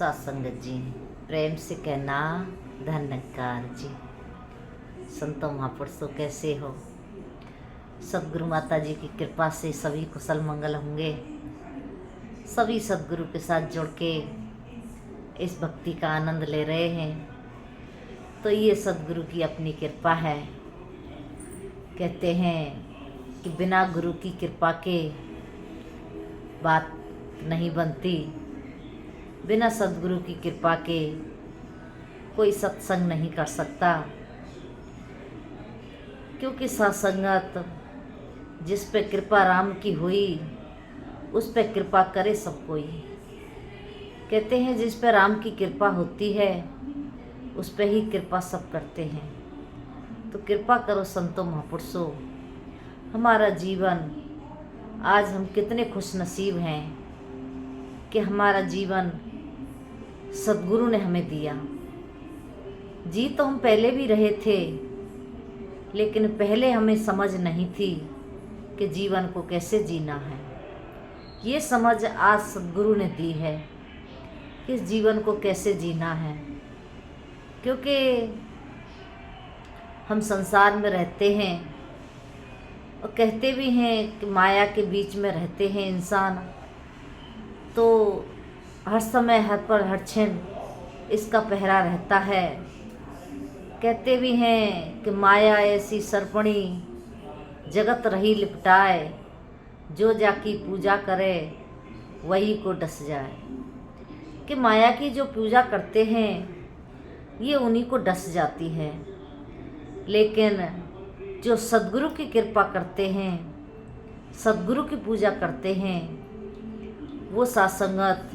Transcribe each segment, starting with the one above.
सत्संगत जी, प्रेम से कहना धन्यकार जी। संतों महापुरुषों कैसे हो? सदगुरु माता जी की कृपा से सभी कुशल मंगल होंगे। सभी सदगुरु के साथ जुड़ के इस भक्ति का आनंद ले रहे हैं, तो ये सदगुरु की अपनी कृपा है। कहते हैं कि बिना गुरु की कृपा के बात नहीं बनती, बिना सदगुरु की कृपा के कोई सत्संग नहीं कर सकता, क्योंकि सत्संगत जिस पे कृपा राम की हुई उस पे कृपा करे सब कोई। कहते हैं जिस पे राम की कृपा होती है उस पे ही कृपा सब करते हैं। तो कृपा करो संतों महापुरुषों, हमारा जीवन आज हम कितने खुश नसीब हैं कि हमारा जीवन सद्गुरु ने हमें दिया। जी तो हम पहले भी रहे थे, लेकिन पहले हमें समझ नहीं थी कि जीवन को कैसे जीना है। ये समझ आज सद्गुरु ने दी है कि इस जीवन को कैसे जीना है, क्योंकि हम संसार में रहते हैं और कहते भी हैं कि माया के बीच में रहते हैं इंसान, तो हर समय हर पर हर क्षण इसका पहरा रहता है। कहते भी हैं कि माया ऐसी सरपणी जगत रही लिपटाए, जो जाकी पूजा करे वही को डस जाए। कि माया की जो पूजा करते हैं ये उन्हीं को डस जाती है, लेकिन जो सद्गुरु की कृपा करते हैं, सद्गुरु की पूजा करते हैं, वो सत्संगत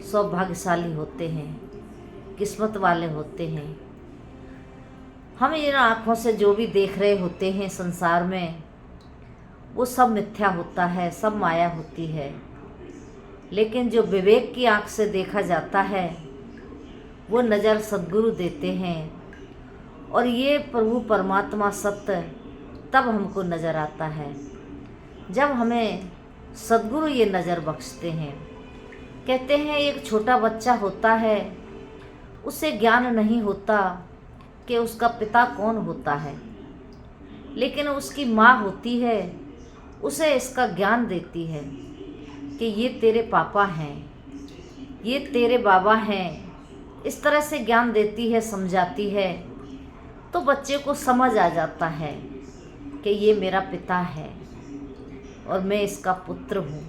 सौभाग्यशाली होते हैं, किस्मत वाले होते हैं। हम इन आँखों से जो भी देख रहे होते हैं संसार में, वो सब मिथ्या होता है, सब माया होती है। लेकिन जो विवेक की आँख से देखा जाता है वो नज़र सद्गुरु देते हैं, और ये प्रभु परमात्मा सत्य तब हमको नज़र आता है जब हमें सद्गुरु ये नज़र बख्शते हैं। कहते हैं एक छोटा बच्चा होता है, उसे ज्ञान नहीं होता कि उसका पिता कौन होता है, लेकिन उसकी माँ होती है, उसे इसका ज्ञान देती है कि ये तेरे पापा हैं, ये तेरे बाबा हैं। इस तरह से ज्ञान देती है, समझाती है, तो बच्चे को समझ आ जाता है कि ये मेरा पिता है और मैं इसका पुत्र हूँ,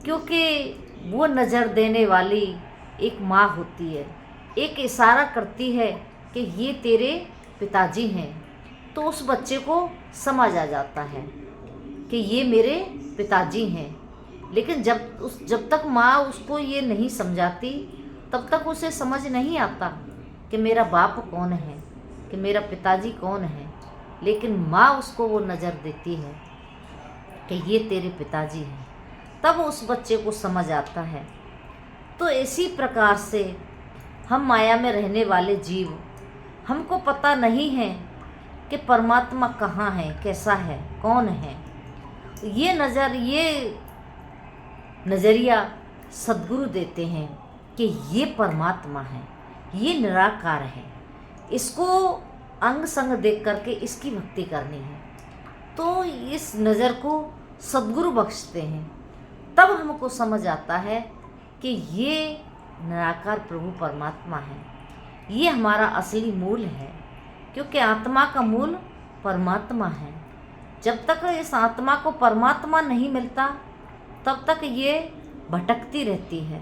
क्योंकि वो नज़र देने वाली एक माँ होती है, एक इशारा करती है कि ये तेरे पिताजी हैं, तो उस बच्चे को समझ आ जाता है कि ये मेरे पिताजी हैं। लेकिन जब तक माँ उसको ये नहीं समझाती तब तक उसे समझ नहीं आता कि मेरा बाप कौन है, कि मेरा पिताजी कौन है। लेकिन माँ उसको वो नज़र देती है कि ये तेरे पिताजी हैं, तब उस बच्चे को समझ आता है। तो इसी प्रकार से हम माया में रहने वाले जीव, हमको पता नहीं है कि परमात्मा कहाँ है, कैसा है, कौन है। ये नज़रिया सद्गुरु देते हैं कि ये परमात्मा है, ये निराकार है, इसको अंग संग देख करके इसकी भक्ति करनी है। तो इस नज़र को सद्गुरु बख्शते हैं, तब हमको समझ आता है कि ये निराकार प्रभु परमात्मा है, ये हमारा असली मूल है, क्योंकि आत्मा का मूल परमात्मा है। जब तक इस आत्मा को परमात्मा नहीं मिलता तब तक ये भटकती रहती है।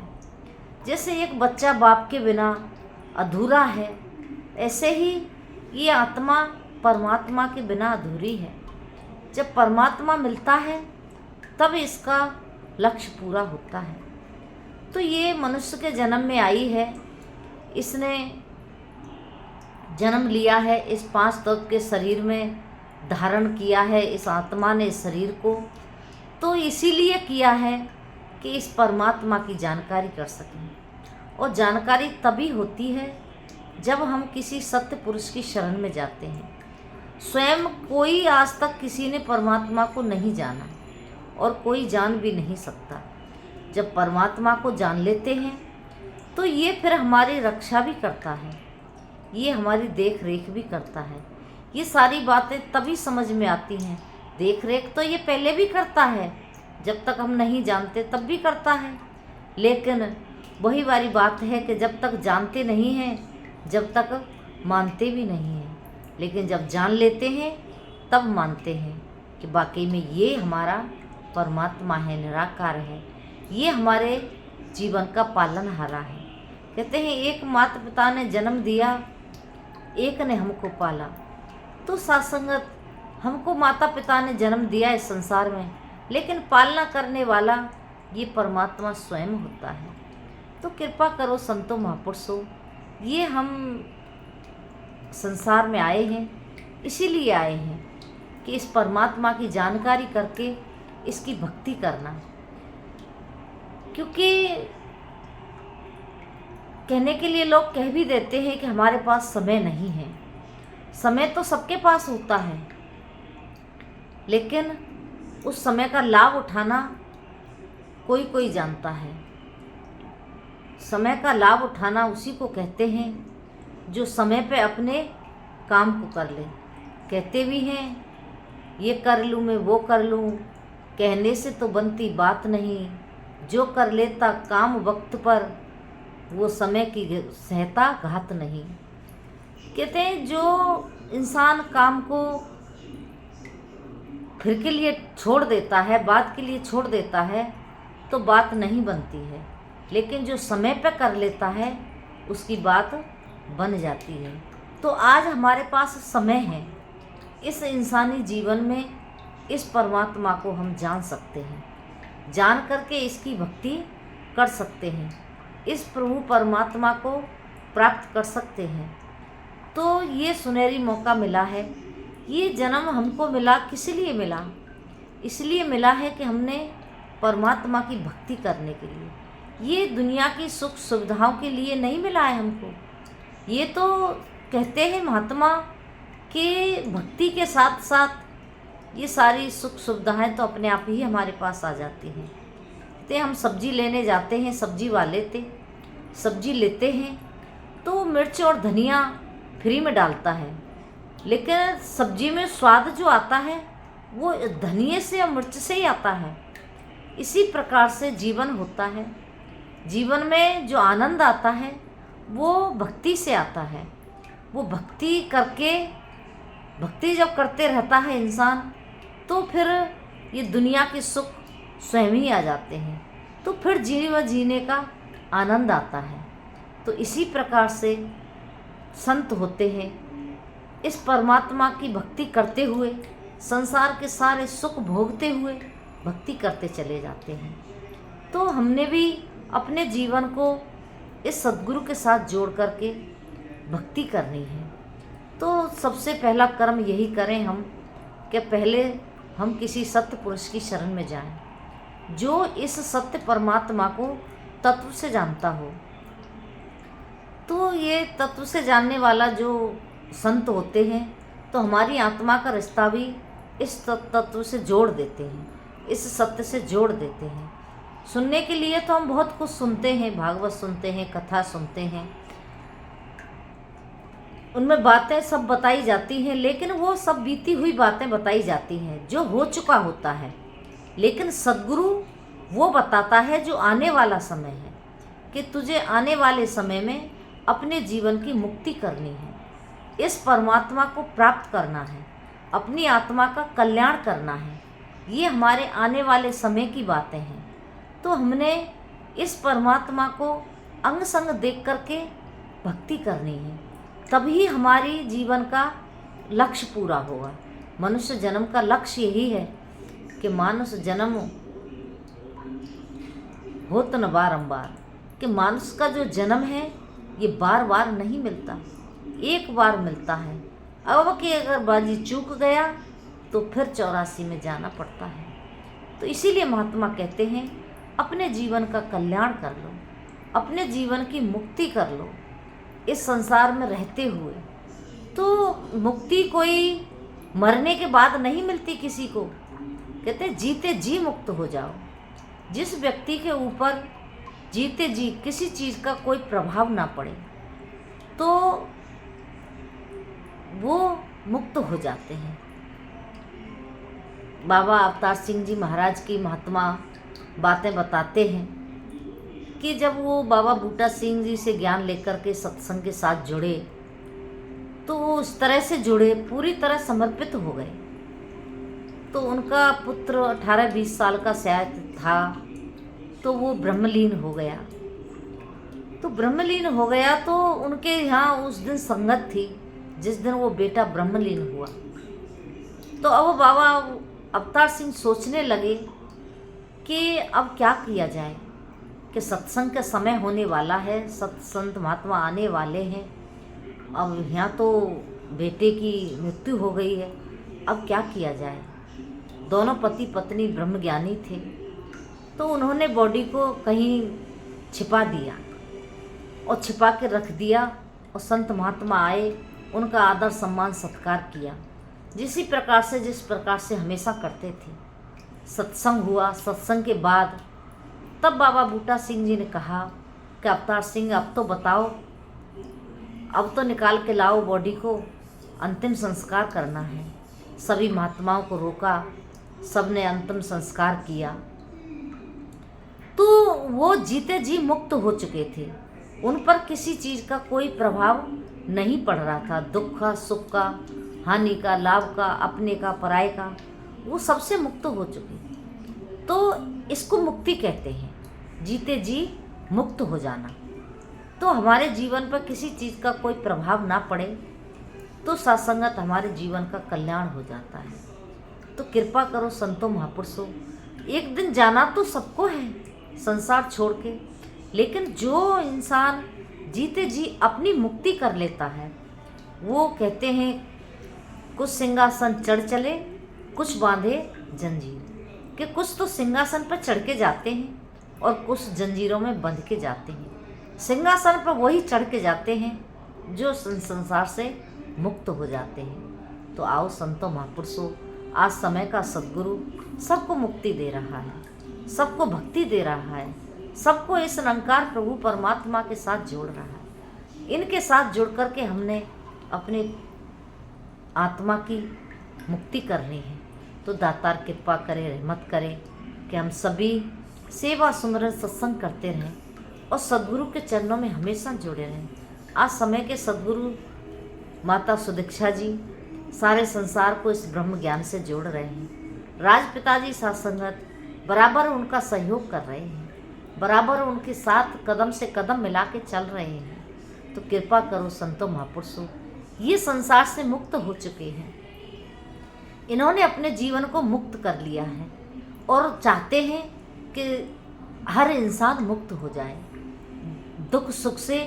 जैसे एक बच्चा बाप के बिना अधूरा है, ऐसे ही ये आत्मा परमात्मा के बिना अधूरी है। जब परमात्मा मिलता है तब इसका लक्ष्य पूरा होता है। तो ये मनुष्य के जन्म में आई है, इसने जन्म लिया है, इस 5 तत्व के शरीर में धारण किया है इस आत्मा ने इस शरीर को, तो इसीलिए किया है कि इस परमात्मा की जानकारी कर सकें। और जानकारी तभी होती है जब हम किसी सत्य पुरुष की शरण में जाते हैं। स्वयं कोई आज तक किसी ने परमात्मा को नहीं जाना और कोई जान भी नहीं सकता, जब परमात्मा को जान लेते हैं तो ये फिर हमारी रक्षा भी करता है, ये हमारी देख रेख भी करता है। ये सारी बातें तभी समझ में आती हैं। देख रेख तो ये पहले भी करता है, जब तक हम नहीं जानते तब भी करता है, लेकिन वही वाली बात है कि जब तक जानते नहीं हैं, जब तक मानते भी नहीं हैं, लेकिन जब जान लेते हैं तब मानते हैं कि वाकई में ये हमारा परमात्मा है, निराकार है, ये हमारे जीवन का पालनहारा है। कहते हैं एक माता पिता ने जन्म दिया, एक ने हमको पाला। तो सासंगत, हमको माता पिता ने जन्म दिया इस संसार में, लेकिन पालना करने वाला ये परमात्मा स्वयं होता है। तो कृपा करो संतों महापुरुषों, ये हम संसार में आए हैं, इसीलिए आए हैं कि इस परमात्मा की जानकारी करके इसकी भक्ति करना। क्योंकि कहने के लिए लोग कह भी देते हैं कि हमारे पास समय नहीं है। समय तो सबके पास होता है, लेकिन उस समय का लाभ उठाना कोई कोई जानता है। समय का लाभ उठाना उसी को कहते हैं जो समय पे अपने काम को कर ले। कहते भी हैं ये कर लूँ मैं वो कर लूँ, कहने से तो बनती बात नहीं, जो कर लेता काम वक्त पर वो समय की सहता घात नहीं। कहते हैं जो इंसान काम को फिर के लिए छोड़ देता है, बात के लिए छोड़ देता है, तो बात नहीं बनती है, लेकिन जो समय पर कर लेता है उसकी बात बन जाती है। तो आज हमारे पास समय है, इस इंसानी जीवन में इस परमात्मा को हम जान सकते हैं, जान करके इसकी भक्ति कर सकते हैं, इस प्रभु परमात्मा को प्राप्त कर सकते हैं। तो ये सुनहरी मौका मिला है। ये जन्म हमको मिला किस लिए मिला? इसलिए मिला है कि हमने परमात्मा की भक्ति करने के लिए। ये दुनिया की सुख सुविधाओं के लिए नहीं मिला है हमको। ये तो कहते हैं महात्मा कि भक्ति के साथ साथ ये सारी सुख सुविधाएं तो अपने आप ही हमारे पास आ जाती हैं। ते हम सब्जी लेने जाते हैं, सब्जी वाले थे सब्जी लेते हैं तो मिर्च और धनिया फ्री में डालता है, लेकिन सब्जी में स्वाद जो आता है वो धनिये से या मिर्च से ही आता है। इसी प्रकार से जीवन होता है। जीवन में जो आनंद आता है वो भक्ति से आता है। वो भक्ति करके, भक्ति जब करते रहता है इंसान, तो फिर ये दुनिया के सुख स्वयं ही आ जाते हैं, तो फिर जीने का आनंद आता है। तो इसी प्रकार से संत होते हैं, इस परमात्मा की भक्ति करते हुए संसार के सारे सुख भोगते हुए भक्ति करते चले जाते हैं। तो हमने भी अपने जीवन को इस सद्गुरु के साथ जोड़ करके भक्ति करनी है। तो सबसे पहला कर्म यही करें हम कि पहले हम किसी सत्य पुरुष की शरण में जाएं, जो इस सत्य परमात्मा को तत्व से जानता हो। तो ये तत्व से जानने वाला जो संत होते हैं तो हमारी आत्मा का रिश्ता भी इस तत्व से जोड़ देते हैं, इस सत्य से जोड़ देते हैं। सुनने के लिए तो हम बहुत कुछ सुनते हैं, भागवत सुनते हैं, कथा सुनते हैं, उनमें बातें सब बताई जाती हैं, लेकिन वो सब बीती हुई बातें बताई जाती हैं जो हो चुका होता है। लेकिन सद्गुरु वो बताता है जो आने वाला समय है, कि तुझे आने वाले समय में अपने जीवन की मुक्ति करनी है, इस परमात्मा को प्राप्त करना है, अपनी आत्मा का कल्याण करना है। ये हमारे आने वाले समय की बातें हैं। तो हमने इस परमात्मा को अंग संग देख करके भक्ति करनी है, तभी हमारी जीवन का लक्ष्य पूरा होगा। मनुष्य जन्म का लक्ष्य यही है कि मानुष जन्म होत न बारंबार, कि मानुष का जो जन्म है ये बार बार नहीं मिलता, एक बार मिलता है। अब कि अगर बाजी चूक गया तो फिर 84 में जाना पड़ता है। तो इसीलिए महात्मा कहते हैं अपने जीवन का कल्याण कर लो, अपने जीवन की मुक्ति कर लो इस संसार में रहते हुए। तो मुक्ति कोई मरने के बाद नहीं मिलती किसी को, कहते जीते जी मुक्त हो जाओ। जिस व्यक्ति के ऊपर जीते जी किसी चीज़ का कोई प्रभाव ना पड़े तो वो मुक्त हो जाते हैं। बाबा अवतार सिंह जी महाराज की महात्मा बातें बताते हैं कि जब वो बाबा बूटा सिंह जी से ज्ञान लेकर के सत्संग के साथ जुड़े तो वो उस तरह से जुड़े, पूरी तरह समर्पित हो गए। तो उनका पुत्र 18-20 साल का शायद था, तो वो ब्रह्मलीन हो गया। तो ब्रह्मलीन हो गया तो उनके यहाँ उस दिन संगत थी जिस दिन वो बेटा ब्रह्मलीन हुआ। तो अब बाबा अवतार सिंह सोचने लगे कि अब क्या किया जाए, कि सत्संग का समय होने वाला है, सत्संत महात्मा आने वाले हैं, अब यहाँ तो बेटे की मृत्यु हो गई है, अब क्या किया जाए। दोनों पति पत्नी ब्रह्मज्ञानी थे, तो उन्होंने बॉडी को कहीं छिपा दिया और छिपा के रख दिया और संत महात्मा आए, उनका आदर सम्मान सत्कार किया जिस प्रकार से हमेशा करते थे। सत्संग हुआ। सत्संग के बाद तब बाबा बूटा सिंह जी ने कहा कि अवतार सिंह अब तो बताओ, अब तो निकाल के लाओ बॉडी को, अंतिम संस्कार करना है। सभी महात्माओं को रोका, सबने अंतिम संस्कार किया। तो वो जीते जी मुक्त हो चुके थे, उन पर किसी चीज़ का कोई प्रभाव नहीं पड़ रहा था, दुख का, सुख का, हानि का, लाभ का, अपने का, पराये का, वो सबसे मुक्त हो चुके। तो इसको मुक्ति कहते हैं, जीते जी मुक्त हो जाना। तो हमारे जीवन पर किसी चीज़ का कोई प्रभाव ना पड़े तो सत्संगत हमारे जीवन का कल्याण हो जाता है। तो कृपा करो संतों महापुरुषों, एक दिन जाना तो सबको है संसार छोड़ के, लेकिन जो इंसान जीते जी अपनी मुक्ति कर लेता है, वो कहते हैं कुछ सिंहासन चढ़ चले, कुछ बांधे जंजीर, कि कुछ तो सिंहासन पर चढ़ के जाते हैं और कुछ जंजीरों में बंध के जाते हैं। सिंहासन पर वही चढ़ के जाते हैं जो संसार से मुक्त हो जाते हैं। तो आओ संतों महापुरुषों, आज समय का सद्गुरु सबको मुक्ति दे रहा है, सबको भक्ति दे रहा है, सबको इस निरंकार प्रभु परमात्मा के साथ जोड़ रहा है। इनके साथ जुड़ कर के हमने अपने आत्मा की मुक्ति करनी है। तो दातार कृपा करे, रहमत करे कि हम सभी सेवा सुमरन सत्संग करते रहें और सद्गुरु के चरणों में हमेशा जुड़े रहें। आज समय के सद्गुरु माता सुदीक्षा जी सारे संसार को इस ब्रह्म ज्ञान से जोड़ रहे हैं। राजपिता जी साथ संगत बराबर उनका सहयोग कर रहे हैं, बराबर उनके साथ कदम से कदम मिला के चल रहे हैं। तो कृपा करो संतों महापुरुषों, ये संसार से मुक्त हो चुके हैं, इन्होंने अपने जीवन को मुक्त कर लिया है और चाहते हैं कि हर इंसान मुक्त हो जाए, दुख सुख से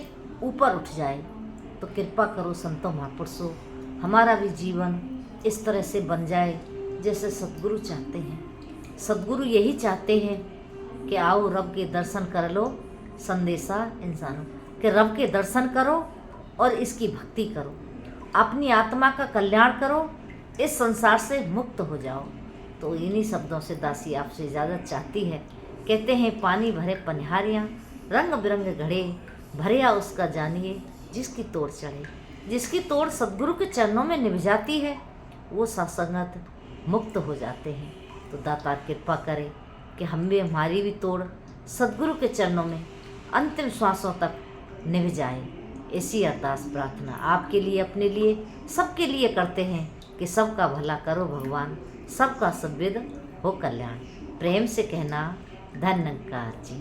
ऊपर उठ जाए। तो कृपा करो संतों महापुरुषों, हमारा भी जीवन इस तरह से बन जाए जैसे सद्गुरु चाहते हैं। सद्गुरु यही चाहते हैं कि आओ रब के दर्शन कर लो, संदेशा इंसानों कि रब के दर्शन करो और इसकी भक्ति करो, अपनी आत्मा का कल्याण करो, इस संसार से मुक्त हो जाओ। तो इन्हीं शब्दों से दासी आपसे इजाज़त चाहती है। कहते हैं पानी भरे पनिहारियाँ, रंग बिरंग घड़े, भरिया उसका जानिए जिसकी तोड़ चढ़े। जिसकी तोड़ सद्गुरु के चरणों में निभ जाती है वो सत्संगत मुक्त हो जाते हैं। तो दातार कृपा करे कि हम भी, हमारी भी तोड़ सद्गुरु के चरणों में अंतिम श्वासों तक निभ जाए। ऐसी अरदास प्रार्थना आपके लिए, अपने लिए, सबके लिए करते हैं कि सबका भला करो भगवान, सबका सद्विद हो कल्याण। प्रेम से कहना धन्यकार जी।